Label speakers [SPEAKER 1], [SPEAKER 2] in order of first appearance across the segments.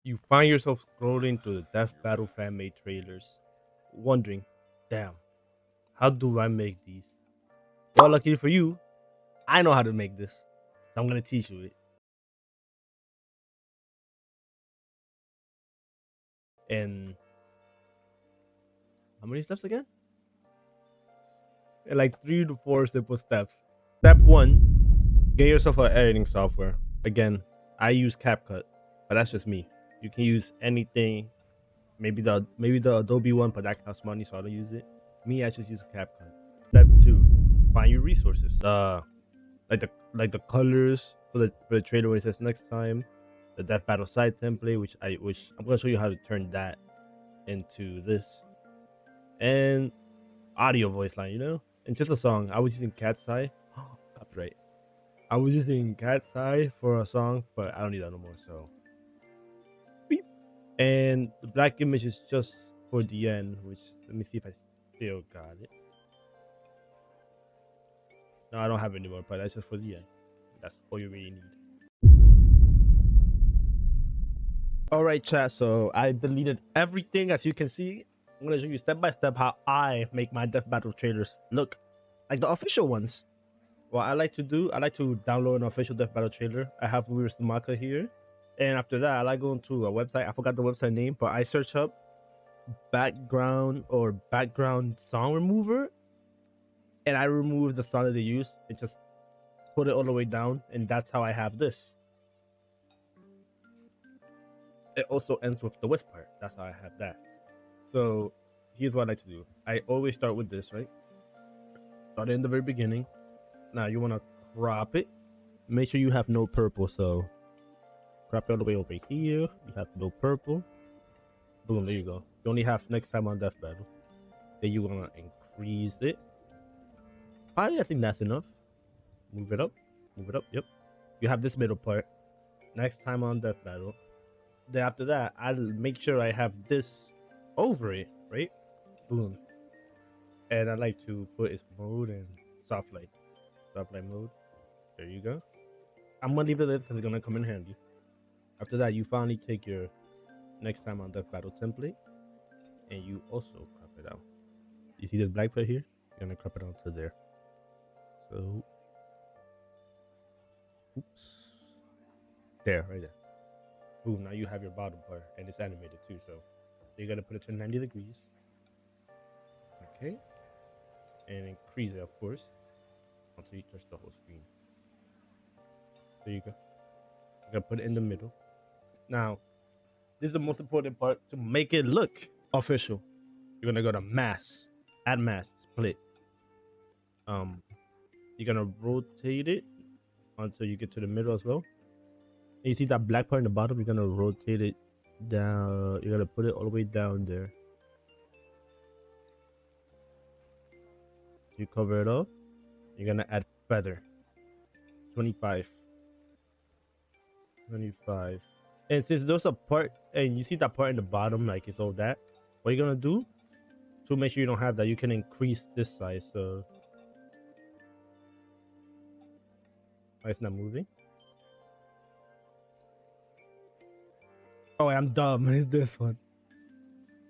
[SPEAKER 1] You find yourself scrolling through the Death Battle fan made trailers, wondering, damn, how do I make these? Well, luckily for you, I know how to make this. So I'm gonna teach you it. And how many steps again? Like 3 to 4 simple steps. Step one, get yourself an editing software. Again, I use Capcut, but that's just me. You can use anything. Maybe the Adobe one, but that costs money, so I don't use it. Me, I just use CapCut. Step two, find your resources. Like the colors for the trailer where it says next time, the Death Battle side template, which I'm gonna show you how to turn that into this, and audio voice line. And just a song. I was using Cat's Eye. Copyright. I was using Cat's Eye for a song, but I don't need that no more. So, beep. And the black image is just for the end. Which let me see if I still got it. No, I don't have it anymore, but that's just for the end. That's all you really need. All right, chat. So I deleted everything, as you can see. I'm gonna show you step by step how I make my Death Battle trailers look like the official ones. What I like to do, I like to download an official Death Battle trailer. I have Weird Maka here, and after that, I like going to a website. I forgot the website name, but I search up background song remover, and I remove the song that they use and just put it all the way down, and that's how I have this. It also ends with the wisp part. That's how I have that. So here's what I like to do. I always start with this, right? Start it in the very beginning. Now you want to crop it. Make sure you have no purple. So crop it all the way over here. You have no purple. Boom, there you go. You only have next time on Death Battle. Then you want to increase it. I think that's enough. Move it up. Move it up. Yep. You have this middle part. Next time on Death Battle. Then after that, I'll make sure I have this over it, right? Boom. And I like to put its mode and soft light. Soft light mode. There you go. I'm gonna leave it there because it's gonna come in handy. After that, you finally take your next time on Death Battle template and you also crop it out. You see this black part here? You're gonna crop it onto there. So oops. There, right there. Boom, now you have your bottom part and it's animated too, so you're gonna put it to 90 degrees. Okay. And increase it, of course, until you touch the whole screen. There you go. You're gonna put it in the middle. Now, this is the most important part to make it look official. You're gonna go to mask, add mask, split. You're gonna rotate it until you get to the middle as well. And you see that black part in the bottom, you're gonna rotate it down. You're gonna put it all the way down there. You cover it up. You're gonna add feather. 25. 25. And since there's a part, and you see that part in the bottom, like it's all that, what you're gonna do to make sure you don't have that, you can increase this size. So why it's not moving? Oh, I'm dumb. It's this one.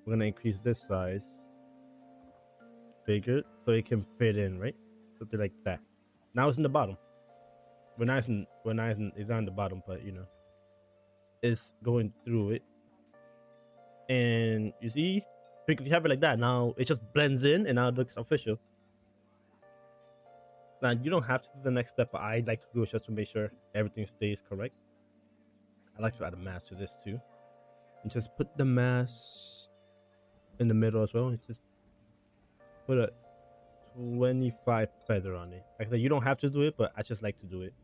[SPEAKER 1] We're gonna increase this size bigger so it can fit in, right? Something like that. Now it's in the bottom. It's not in the bottom, but it's going through it. And you see, because you have it like that, now it just blends in and now it looks official. Now you don't have to do the next step, but I like to do it just to make sure everything stays correct. I like to add a mask to this too. And just put the mask in the middle as well. And just put a 25 feather on it. Like I said, you don't have to do it, but I just like to do it.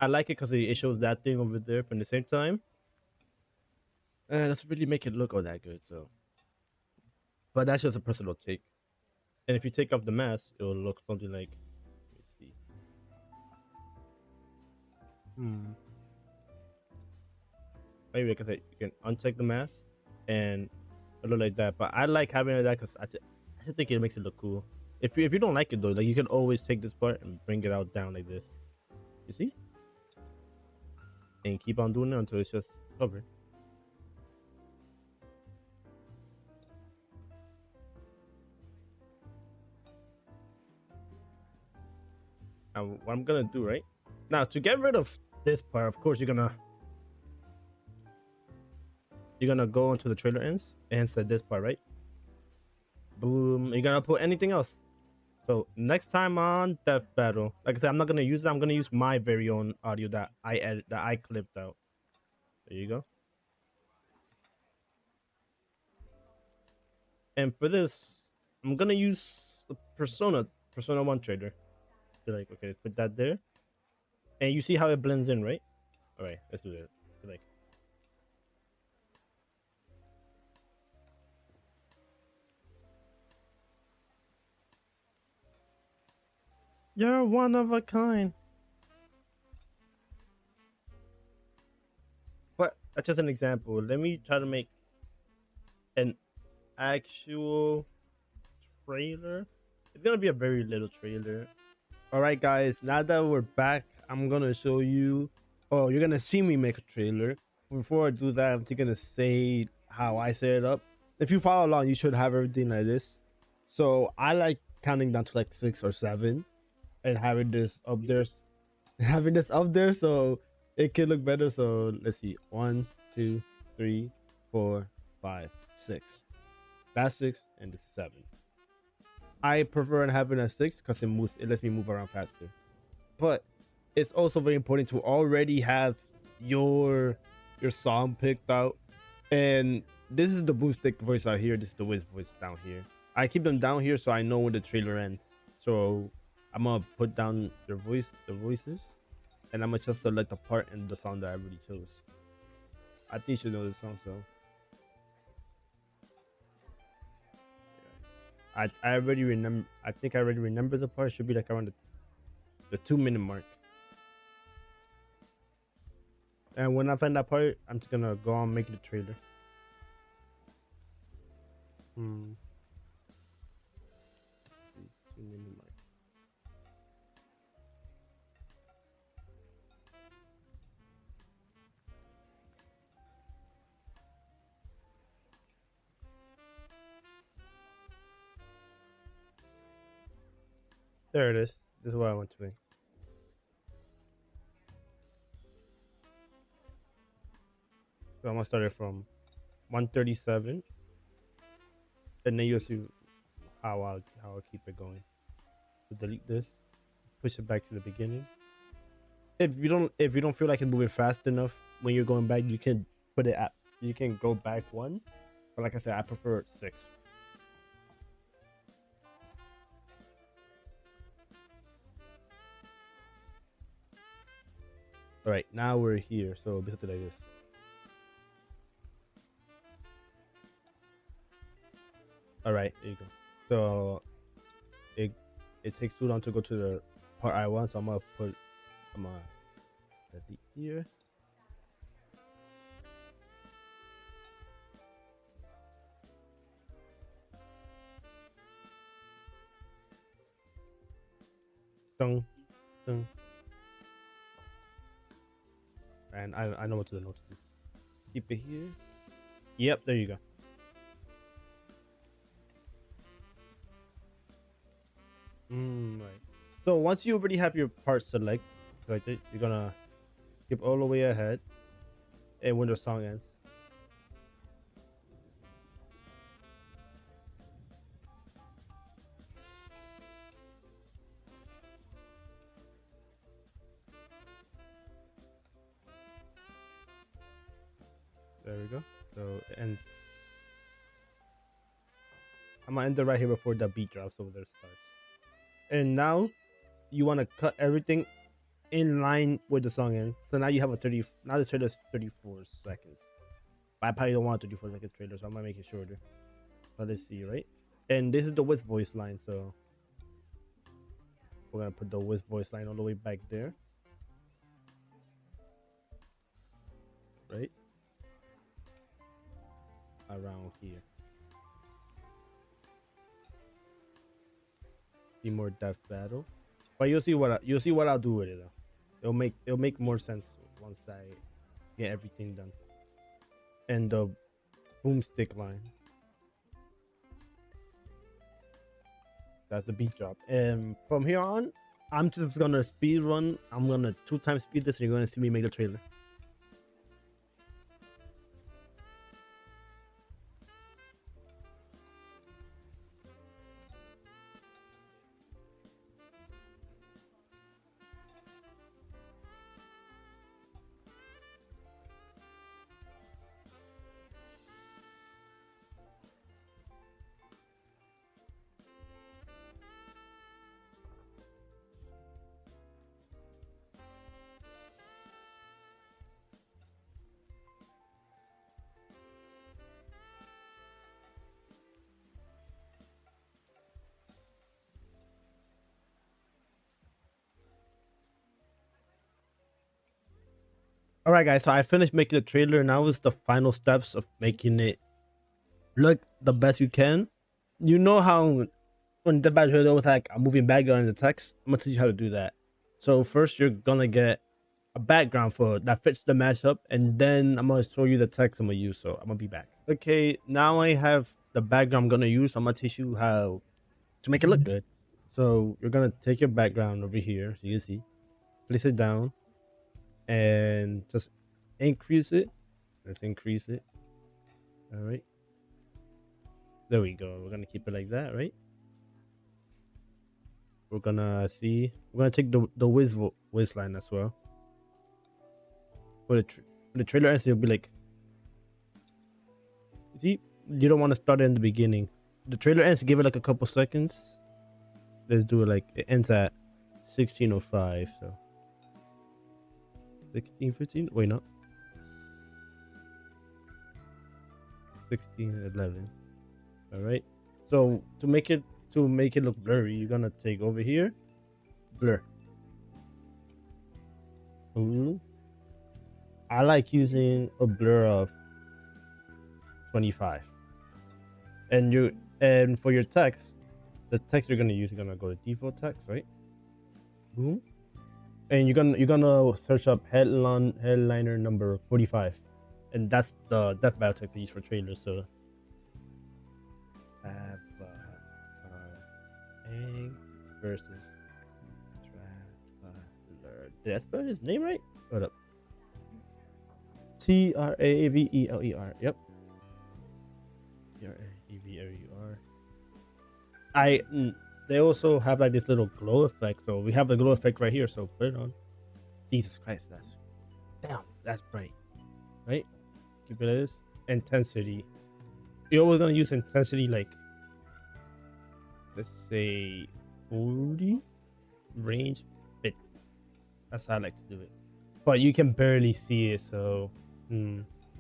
[SPEAKER 1] I like it because it shows that thing over there, but at the same time, it doesn't really make it look all that good. So, but that's just a personal take. And if you take off the mask, it will look something like. Let me see. Maybe like I said, you can uncheck the mask and it look like that. But I like having it like that because I just think it makes it look cool. If you don't like it though, like you can always take this part and bring it out down like this. You see? and keep on doing it until it's just covered. Now, what I'm gonna do right now to get rid of this part, of course, you're gonna go into the trailer ends and set this part, right? Boom. You're gonna put anything else. So next time on Death Battle, like I said, I'm not gonna use it. I'm gonna use my very own audio that I clipped out. There you go. And for this, I'm gonna use the Persona 1 trailer. So like, okay, let's put that there. And you see how it blends in, right? All right, let's do it. So like, you're one of a kind. But that's just an example. Let me try to make an actual trailer. It's gonna be a very little trailer. All right, guys. Now that we're back, I'm gonna show you. Oh, you're gonna see me make a trailer. Before I do that, I'm just gonna say how I set it up. If you follow along, you should have everything like this. So I like counting down to like 6 or 7, and having this up there, so it can look better. So let's see, 1, 2, 3, 4, 5, 6. That's 6, and this is 7. I prefer having a 6 because it lets me move around faster. But it's also very important to already have your song picked out. And this is the boomstick voice out here. This is the Wiz voice down here. I keep them down here so I know when the trailer ends. So I'm gonna put down the voices, and I'm gonna just select the part in the song that I already chose. I think you should know this song, so I already remember. I think I already remember the part. It should be like around the 2-minute mark. And when I find that part, I'm just gonna go on making the trailer. 2-minute mark. There it is. This is what I want to make. So I'm gonna start it from 137, and then you'll see how I'll keep it going. So delete this, push it back to the beginning. If you don't feel like it's moving fast enough when you're going back, you can you can go back 1. But like I said, I prefer 6. All right, now we're here. So basically like this. All right, there you go. So it takes too long to go to the part I want, so I'm gonna delete here. Dun, dun. And I know what to do. Keep it here. Yep, there you go. Right. So once you already have your part select, right, you're gonna skip all the way ahead, and when the song ends. There we go. So it ends. I'm gonna end it right here before the beat drops over there starts. And now you want to cut everything in line with the song ends. So now you have a 30. Now the trailer is 34 seconds. But I probably don't want a 34-second trailer, so I'm gonna make it shorter. So let's see, right? And this is the Wiz voice line, so we're gonna put the Wiz voice line all the way back there, right? Around here. See more Death Battle, but you'll see what I'll do with it though. It'll make more sense once I get everything done. And the boomstick line. That's the beat drop. And from here on, I'm just gonna speed run. I'm gonna 2 times speed this, and you're gonna see me make a trailer. All right, guys. So I finished making the trailer. Now is the final steps of making it look the best you can. You know how when the bad trailer with like a moving background in the text. I'm gonna teach you how to do that. So first, you're gonna get a background for that fits the mashup, and then I'm gonna show you the text I'm gonna use. So I'm gonna be back. Okay, now I have the background I'm gonna use. I'm gonna teach you how to make it look good. So you're gonna take your background over here, so you can see, place it down, and just increase it. Let's increase it. All right, there we go. We're gonna keep it like that, right? We're gonna take the whiz line as well. For the trailer ends, it'll be like, see, you don't want to start it in the beginning. The trailer ends, give it like a couple seconds. Let's do it like it ends at 16:05. So 16:15. Wait, no. 16:11. All right. So to make it look blurry, you're gonna take over here, blur. I like using a blur of 25. And for your text, the text you're gonna use, you're gonna go to default text, right? Boom. And you're gonna search up headliner number 45, and that's the death battle text they use for trailers. So Aang versus Traveler. Did I spell his name right? Hold up. Traveler. Yep. Traveler. They also have like this little glow effect. So we have the glow effect right here. So put it on. Jesus Christ, that's bright, right? Keep it as intensity. You're always gonna use intensity like, let's say 40, range 50. That's how I like to do it. But you can barely see it, so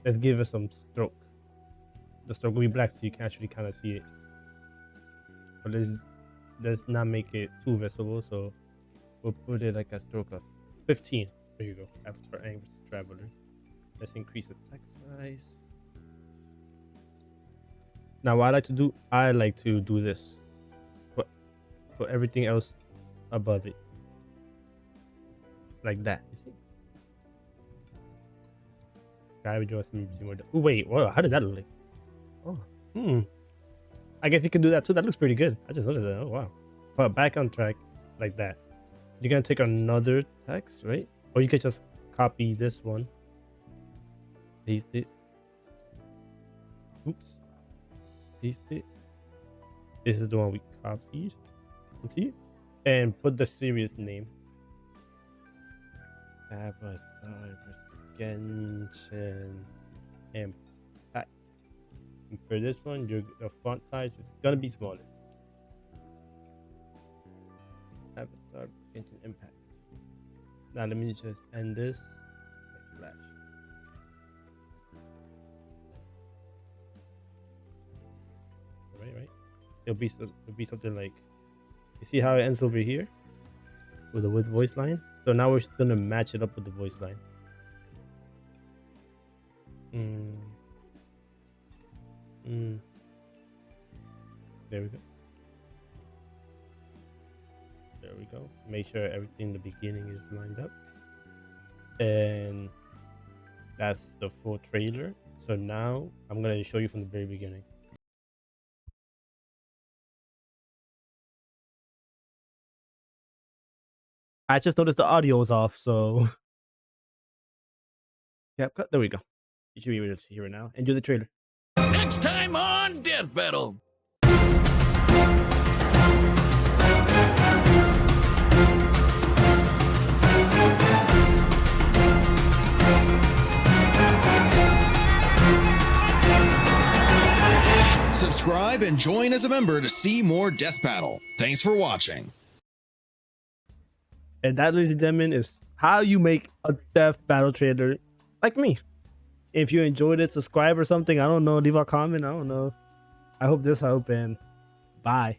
[SPEAKER 1] let's give it some stroke. The stroke will be black, so you can actually kind of see it. But let's not make it too visible, so we'll put it like a stroke of 15. There you go. After Aang vs Traveler. Let's increase the text size. Now what I like to do this. Put everything else above it. Like that. You see? I would just see more. Oh wait, whoa, how did that look like? Oh, I guess you can do that too. That looks pretty good. I just noticed that. Oh wow. But back on track like that. You're gonna take another text, right? Or you could just copy this one. Paste it. Oops. Paste it. This is the one we copied. See? And put the series name. Avatar versus Genshin Impact. And for this one, the font size is gonna be smaller. Avatar Genshin Impact. Now let me just end this. Flash. Right. It'll be something like, you see how it ends over here with the voice line. So now we're just gonna match it up with the voice line. There we go. There we go. Make sure everything in the beginning is lined up. And That's the full trailer. So now I'm gonna show you from the very beginning. I just noticed the audio was off, so Capcut. There we go. You should be able to hear it now. Enjoy the trailer.
[SPEAKER 2] Next time on Death Battle. Subscribe and join as a member to see more Death Battle. Thanks for watching.
[SPEAKER 1] And that, ladies and gentlemen, is how you make a Death Battle trailer like me. If you enjoyed it, subscribe or something. I don't know. Leave a comment. I don't know. I hope this helped, and bye.